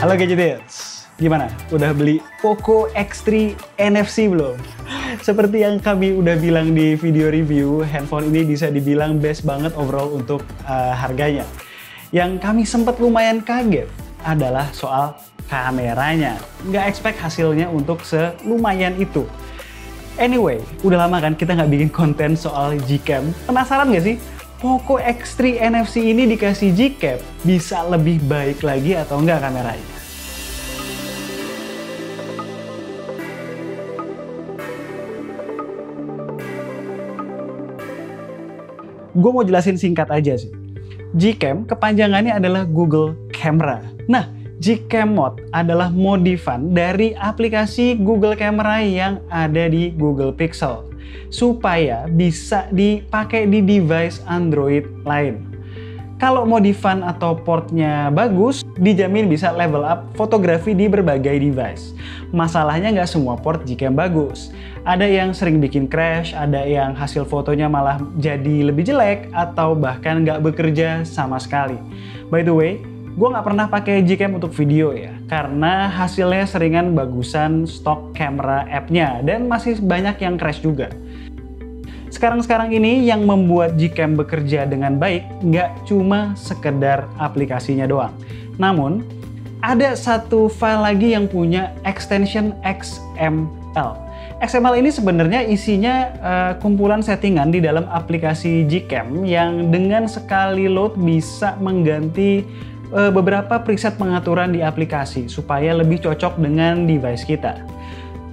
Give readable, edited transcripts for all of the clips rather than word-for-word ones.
Halo Gadgetics, gimana? Udah beli Poco X3 NFC belum? Seperti yang kami udah bilang di video review, handphone ini bisa dibilang best banget overall untuk harganya. Yang kami sempat lumayan kaget adalah soal kameranya. Nggak expect hasilnya untuk selumayan itu. Anyway, udah lama kan kita nggak bikin konten soal Gcam. Penasaran nggak sih? Poco X3 NFC ini dikasih Gcam, bisa lebih baik lagi atau enggak kameranya? Gue mau jelasin singkat aja sih. Gcam kepanjangannya adalah Google Camera. Nah, Gcam Mode adalah modifan dari aplikasi Google Camera yang ada di Google Pixel supaya bisa dipakai di device Android lain. Kalau modifan atau portnya bagus, dijamin bisa level up fotografi di berbagai device. Masalahnya nggak semua port Gcam bagus. Ada yang sering bikin crash, ada yang hasil fotonya malah jadi lebih jelek, atau bahkan nggak bekerja sama sekali. By the way, gue nggak pernah pakai Gcam untuk video ya, karena hasilnya seringan bagusan stok kamera app-nya, dan masih banyak yang crash juga. Sekarang ini yang membuat Gcam bekerja dengan baik nggak cuma sekedar aplikasinya doang. Namun, ada satu file lagi yang punya extension XML. XML ini sebenarnya isinya kumpulan settingan di dalam aplikasi Gcam yang dengan sekali load bisa mengganti beberapa preset pengaturan di aplikasi supaya lebih cocok dengan device kita.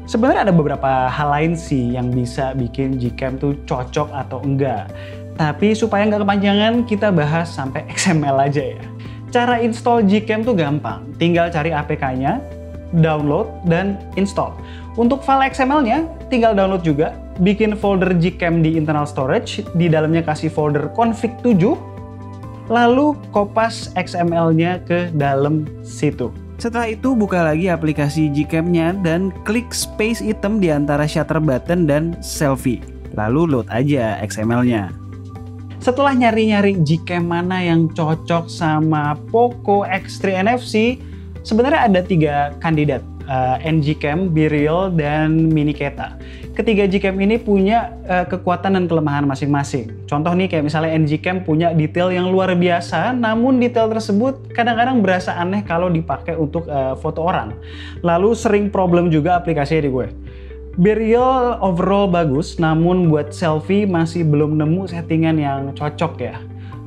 Sebenarnya ada beberapa hal lain sih yang bisa bikin Gcam tuh cocok atau enggak. Tapi supaya nggak kepanjangan, kita bahas sampai XML aja ya. Cara install Gcam tuh gampang. Tinggal cari APK-nya, download, dan install. Untuk file XML-nya, tinggal download juga. Bikin folder Gcam di internal storage, di dalamnya kasih folder config 7. Lalu kopas XML-nya ke dalam situ. Setelah itu buka lagi aplikasi Gcam-nya dan klik space hitam di antara shutter button dan selfie. Lalu load aja XML-nya. Setelah nyari-nyari Gcam mana yang cocok sama Poco X3 NFC, sebenarnya ada 3 kandidat. NGCam, BeReal, dan Miniketa. Ketiga Gcam ini punya kekuatan dan kelemahan masing-masing. Contoh nih kayak misalnya NGCam punya detail yang luar biasa, namun detail tersebut kadang-kadang berasa aneh kalau dipakai untuk foto orang. Lalu sering problem juga aplikasinya di gue. BeReal overall bagus, namun buat selfie masih belum nemu settingan yang cocok ya.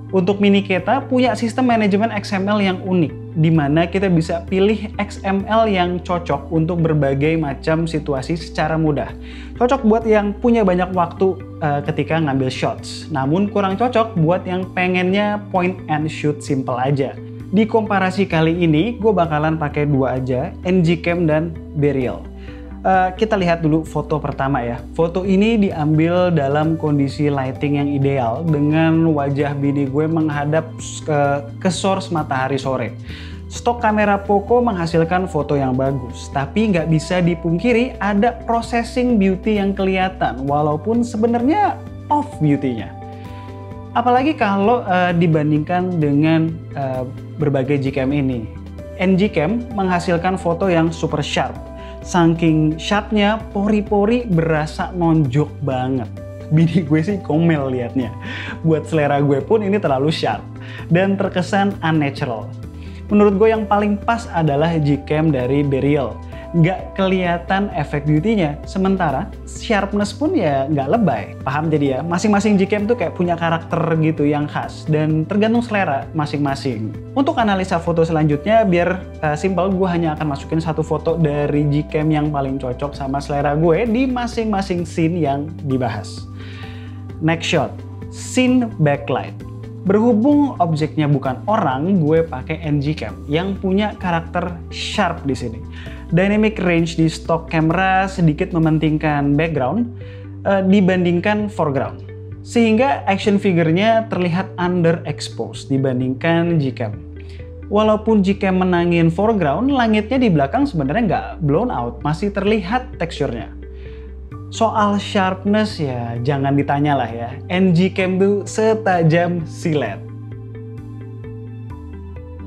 Untuk Miniketa punya sistem manajemen XML yang unik, di mana kita bisa pilih XML yang cocok untuk berbagai macam situasi secara mudah. Cocok buat yang punya banyak waktu ketika ngambil shots, namun kurang cocok buat yang pengennya point and shoot simple aja. Di komparasi kali ini, gue bakalan pakai 2 aja, NGCam dan BeReal. Kita lihat dulu foto pertama ya. Foto ini diambil dalam kondisi lighting yang ideal dengan wajah bini gue menghadap ke source matahari sore. Stok kamera Poco menghasilkan foto yang bagus, tapi nggak bisa dipungkiri ada processing beauty yang kelihatan, walaupun sebenarnya off beauty-nya. Apalagi kalau dibandingkan dengan berbagai Gcam ini. NGCam menghasilkan foto yang super sharp. Saking sharpnya, pori-pori berasa nonjok banget. Bini gue sih komel liatnya. Buat selera gue pun ini terlalu sharp dan terkesan unnatural. Menurut gue yang paling pas adalah Gcam dari BeReal. Nggak kelihatan efek beauty-nya, sementara sharpness pun ya nggak lebay. Paham jadi ya, masing-masing Gcam tuh kayak punya karakter gitu yang khas dan tergantung selera masing-masing. Untuk analisa foto selanjutnya, biar simple, gue hanya akan masukin satu foto dari Gcam yang paling cocok sama selera gue di masing-masing scene yang dibahas. Next shot, scene backlight. Berhubung objeknya bukan orang, gue pakai NGCam yang punya karakter sharp di sini. Dynamic range di stok kamera sedikit mementingkan background dibandingkan foreground, sehingga action figure-nya terlihat underexposed dibandingkan Gcam. Walaupun Gcam menangin foreground, langitnya di belakang sebenarnya nggak blown out, masih terlihat teksturnya. Soal sharpness ya jangan ditanya lah ya, NGCam tuh setajam silet.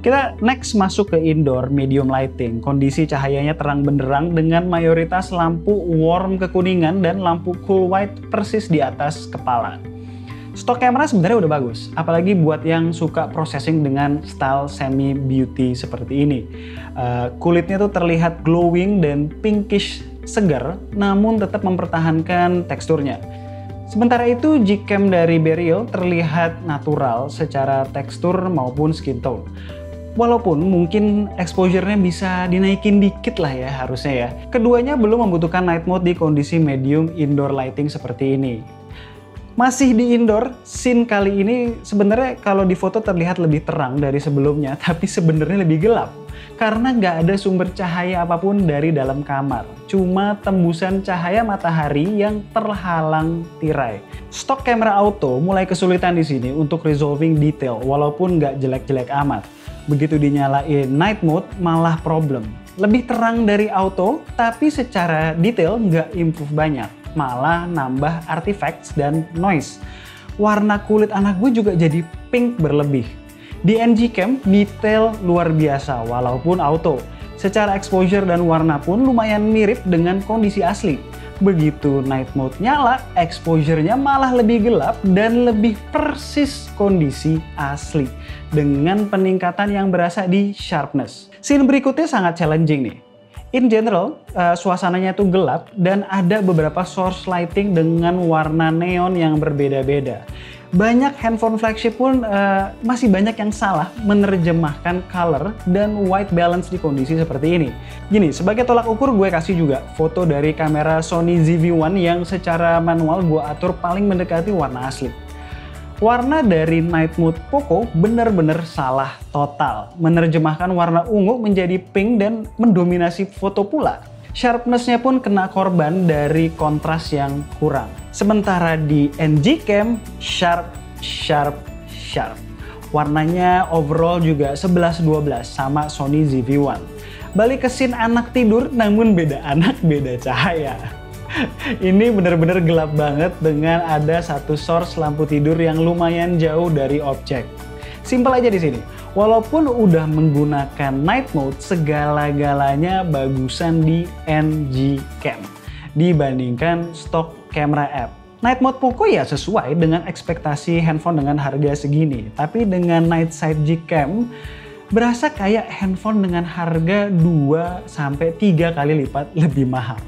Kita next masuk ke indoor medium lighting. Kondisi cahayanya terang benderang dengan mayoritas lampu warm kekuningan dan lampu cool white persis di atas kepala. Stok kamera sebenarnya udah bagus, apalagi buat yang suka processing dengan style semi beauty seperti ini. Kulitnya tuh terlihat glowing dan pinkish segar, namun tetap mempertahankan teksturnya. Sementara itu, Gcam dari Beryl terlihat natural secara tekstur maupun skin tone. Walaupun mungkin exposure-nya bisa dinaikin dikit lah ya harusnya ya. Keduanya belum membutuhkan night mode di kondisi medium indoor lighting seperti ini. Masih di indoor, scene kali ini sebenarnya kalau di foto terlihat lebih terang dari sebelumnya, tapi sebenarnya lebih gelap. Karena nggak ada sumber cahaya apapun dari dalam kamar. Cuma tembusan cahaya matahari yang terhalang tirai. Stok kamera auto mulai kesulitan di sini untuk resolving detail, walaupun nggak jelek-jelek amat. Begitu dinyalain night mode malah problem. Lebih terang dari auto, tapi secara detail nggak improve banyak. Malah nambah artifacts dan noise. Warna kulit anak gue juga jadi pink berlebih. Di Gcam detail luar biasa walaupun auto. Secara exposure dan warna pun lumayan mirip dengan kondisi asli. Begitu night mode nyala, exposure-nya malah lebih gelap dan lebih persis kondisi asli. Dengan peningkatan yang berasa di sharpness. Scene berikutnya sangat challenging nih. In general, suasananya tuh gelap dan ada beberapa source lighting dengan warna neon yang berbeda-beda. Banyak handphone flagship pun masih banyak yang salah menerjemahkan color dan white balance di kondisi seperti ini. Gini, sebagai tolak ukur gue kasih juga foto dari kamera Sony ZV-1 yang secara manual gue atur paling mendekati warna asli. Warna dari night mode Poco bener-bener salah total. Menerjemahkan warna ungu menjadi pink dan mendominasi foto pula. Sharpness-nya pun kena korban dari kontras yang kurang. Sementara di Gcam, sharp. Warnanya overall juga 11-12 sama Sony ZV-1. Balik ke scene anak tidur, namun beda anak, beda cahaya. Ini bener-bener gelap banget dengan ada satu source lampu tidur yang lumayan jauh dari objek. Simpel aja di sini. Walaupun udah menggunakan night mode, segala-galanya bagusan di Gcam dibandingkan stok kamera app. Night mode Poco ya sesuai dengan ekspektasi handphone dengan harga segini. Tapi dengan night side Gcam berasa kayak handphone dengan harga 2-3 kali lipat lebih mahal.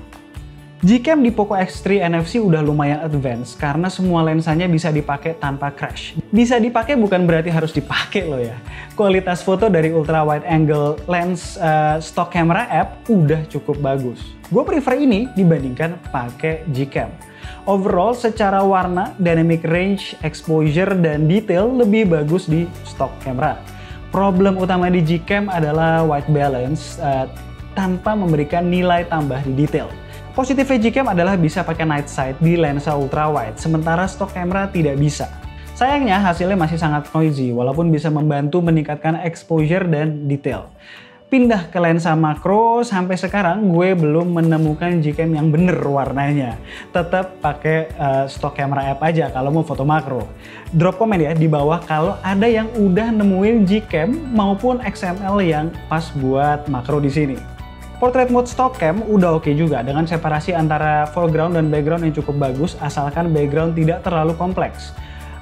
Gcam di Poco X3 NFC udah lumayan advance karena semua lensanya bisa dipakai tanpa crash. Bisa dipakai bukan berarti harus dipakai loh ya. Kualitas foto dari ultra wide angle lens stock camera app udah cukup bagus. Gue prefer ini dibandingkan pakai Gcam. Overall secara warna, dynamic range, exposure, dan detail lebih bagus di stock camera. Problem utama di Gcam adalah white balance tanpa memberikan nilai tambah di detail. Positifnya Gcam adalah bisa pakai night sight di lensa ultra wide, sementara stok kamera tidak bisa. Sayangnya hasilnya masih sangat noisy, walaupun bisa membantu meningkatkan exposure dan detail. Pindah ke lensa makro, sampai sekarang gue belum menemukan Gcam yang bener warnanya. Tetap pakai stok kamera app aja kalau mau foto makro. Drop komen ya di bawah kalau ada yang udah nemuin Gcam maupun XML yang pas buat makro di sini. Portrait mode stock cam udah oke juga dengan separasi antara foreground dan background yang cukup bagus asalkan background tidak terlalu kompleks.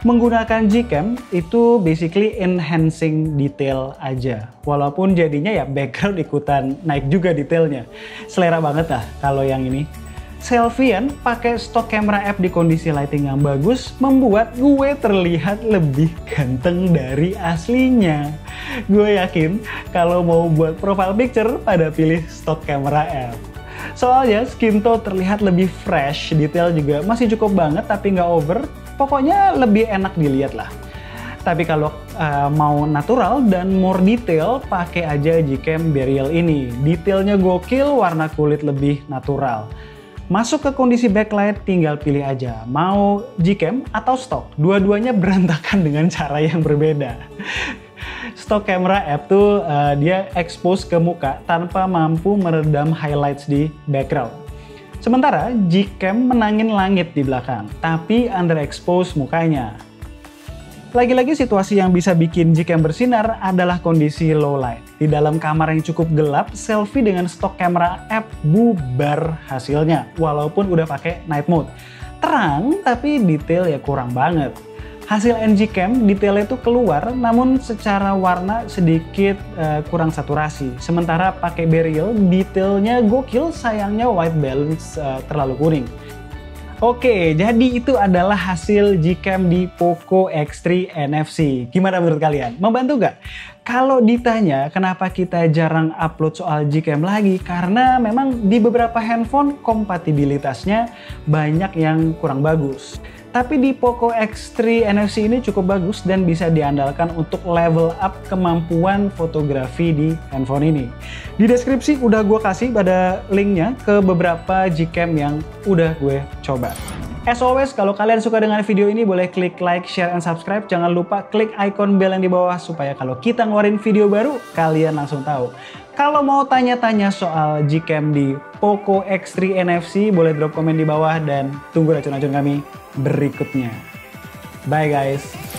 Menggunakan Gcam itu basically enhancing detail aja. Walaupun jadinya ya background ikutan naik juga detailnya. Selera banget lah kalau yang ini. Selfiean pakai stok kamera app di kondisi lighting yang bagus membuat gue terlihat lebih ganteng dari aslinya. Gue yakin kalau mau buat profile picture pada pilih stok kamera app. Soalnya skin tone terlihat lebih fresh, detail juga masih cukup banget tapi nggak over. Pokoknya lebih enak dilihat lah. Tapi kalau mau natural dan more detail, pakai aja Gcam Beryl ini. Detailnya gokil, warna kulit lebih natural. Masuk ke kondisi backlight tinggal pilih aja, mau Gcam atau stok. Dua-duanya berantakan dengan cara yang berbeda. Stok kamera app tuh dia expose ke muka tanpa mampu meredam highlights di background. Sementara Gcam menangin langit di belakang, tapi underexpose mukanya. Lagi-lagi situasi yang bisa bikin Gcam bersinar adalah kondisi low light. Di dalam kamar yang cukup gelap, selfie dengan stok kamera app bubar hasilnya, walaupun udah pakai night mode. Terang, tapi detail ya kurang banget. Hasil NGCam detailnya itu keluar, namun secara warna sedikit kurang saturasi. Sementara pakai Beryl, detailnya gokil, sayangnya white balance terlalu kuning. Oke, jadi itu adalah hasil Gcam di Poco X3 NFC. Gimana menurut kalian? Membantu nggak? Kalau ditanya kenapa kita jarang upload soal Gcam lagi, karena memang di beberapa handphone kompatibilitasnya banyak yang kurang bagus. Tapi di Poco X3 NFC ini cukup bagus dan bisa diandalkan untuk level up kemampuan fotografi di handphone ini. Di deskripsi udah gue kasih pada linknya ke beberapa Gcam yang udah gue coba. As always, kalau kalian suka dengan video ini boleh klik like, share, and subscribe. Jangan lupa klik icon bell yang di bawah supaya kalau kita ngeluarin video baru, kalian langsung tahu. Kalau mau tanya-tanya soal Gcam di Poco X3 NFC, boleh drop komen di bawah dan tunggu racun-racun kami berikutnya. Bye guys!